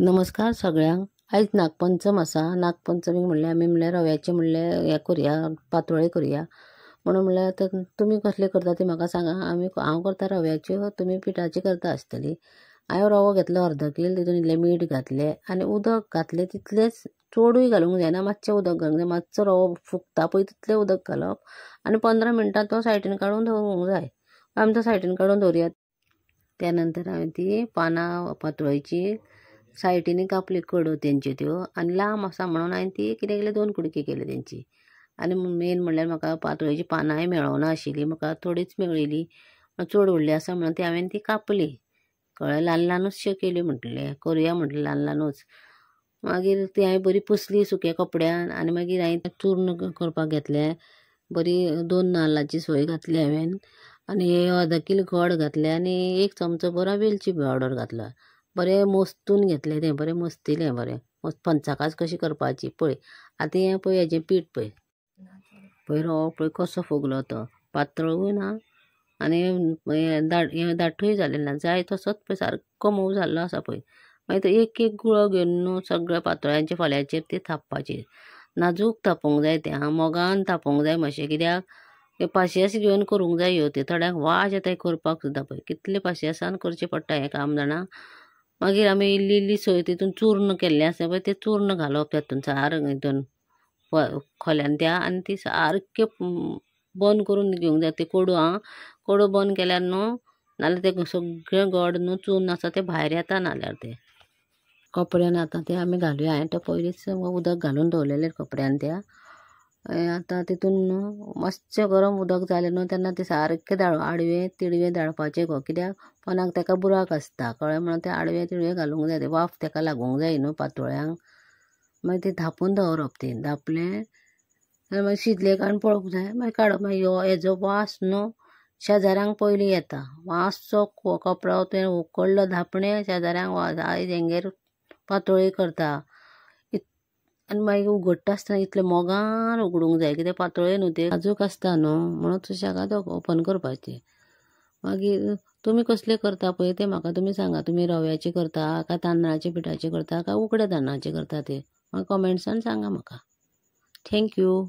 नमस्कार सगळ्यांक। आयज नागपंचम आसा। नागपंचमीक म्हणल्यार आमी म्हणल्यार रव्याचे म्हणल्यार हे करूया, पातोळी करूया म्हणून म्हणल्यार आतां तुमी कसले करता ते म्हाका सांगा। हांव करता रव्याच्यो, तुमी पिठाची करता आसतली। हांवें रवो घेतलो अर्द कील, तितून इल्लें मीठ घातलें आनी उदक घातलें तितलेंच, चडूय घालूंक जायना, मातशें उदक घालूंक जाय। मातसो रवो फुगता पळय तितलें उदक घालप आनी 15 मिनटां तो सायडीन काडून दवरूंक जाय। आमी तो सायडीन काडून दवरया। त्या नंतर हांवें ती पानां पातोळेची सायडीनी कापली कडो तेंच्यो त्यो आनी लांब आसा म्हणून हांवें ती कितें केलें 2 कुडकी केली तेंची। आनी मेन म्हणल्यार म्हाका पातोळेची पानांय मेळोना आशिल्लीं, म्हाका थोडीच मेळिल्ली, चड व्हडली आसा म्हणून ती हांवें ती कापली। कळ्ळें, ल्हान ल्हानूचश्यो केल्यो म्हटलें, करुया म्हटलें ल्हान ल्हानूच। मागीर ती हांवें बरी पुसली सुक्या कपड्यान आनी मागीर हांवें चूर्ण करपाक घेतलें। बरी 2 नाल्लाची सोय घातली हांवें आनी अर्द कील गोड घातलें आनी 1 चमचो बरो वेलची पावडर घातलो। बरें मस्तून घेतलें तें, बरें मस्तिलें, बरें मस्त पंचखाज कशी करपाची पळय। आतां हें पळय हेजें पीठ पळय रवो पळय कसो फुगलो तो, पातळूय ना आनी हें दाटूय जालें ना, जाय तसोच पळय सारको मोव जाल्लो आसा पळय। मागीर तो एक एक गुळो घेवन न्हू सगळ्या पातोळ्यांच्या फोल्याचेर ती थापपाची। नाजूक थापोवंक जाय तें, मोगान थापोवंक जाय मातशें, कित्याक ते पाशयेंस घेवन करूंक जाय ह्यो। ते थोड्यांक वाज येता करपाक सुद्दां पळय, कितले पाशयेंसान करचें पडटा हें काम जाणा। मागीर आमी इल्ली इल्ली सोय तितून चूर्ण केल्लें आसा पळय तें चूर्ण घालप तातूंत सारकें हितून खोल्यान त्या आनी ती सारक्यो बंद करून घेवंक जाय ते कडो। कडो बंद केल्यार न्हू, नाल्यार तें सगळें गोड न्हू चून आसा तें भायर येता, नाल्यार तें कपड्यान आतां तें आमी घालुया। हांवें तो पयलींच उदक घालून दवरलेलें कपड्यान त्या। आतां तितून न्हू मातशें गरम उदक जालें न्हू तेन्ना तें सारकें आडवें तिडवें धाडपाचें गो, कित्याक पोंदाक तेका बुराक आसता, कळ्ळें, म्हणून तें आडवें तिडवें घालूंक जाय, वाफ तेका लागूंक जाय न्हू पातोळ्यांक। मागीर तें धांपून दवरप, तें धांपलें मागीर शिजलें काय पळोवंक जाय, मागीर काडप। मागीर हेजो वास न्हू शेजाऱ्यांक पयलीं येता, मातसो कपडो तें उकडलो धांपणें शेजाऱ्यांक वास, आयज हेंगेर पातोळी करता। आनी मागीर उगडटा आसतना इतलें मोगान उगडूंक जाय, कित्याक पातोळ्यो न्हू त्यो नाजूक आसता न्हू, म्हणून सुशेगाद ओपन करपाचें। मागीर तुमी कसले करता पळय तें म्हाका तुमी सांगा। तुमी रव्याची करता काय तांदळाच्या पिठाची करता काय उकड्या तांदळाची करता, ते म्हाका कमेंट्सान सांगा म्हाका। थँक्यू।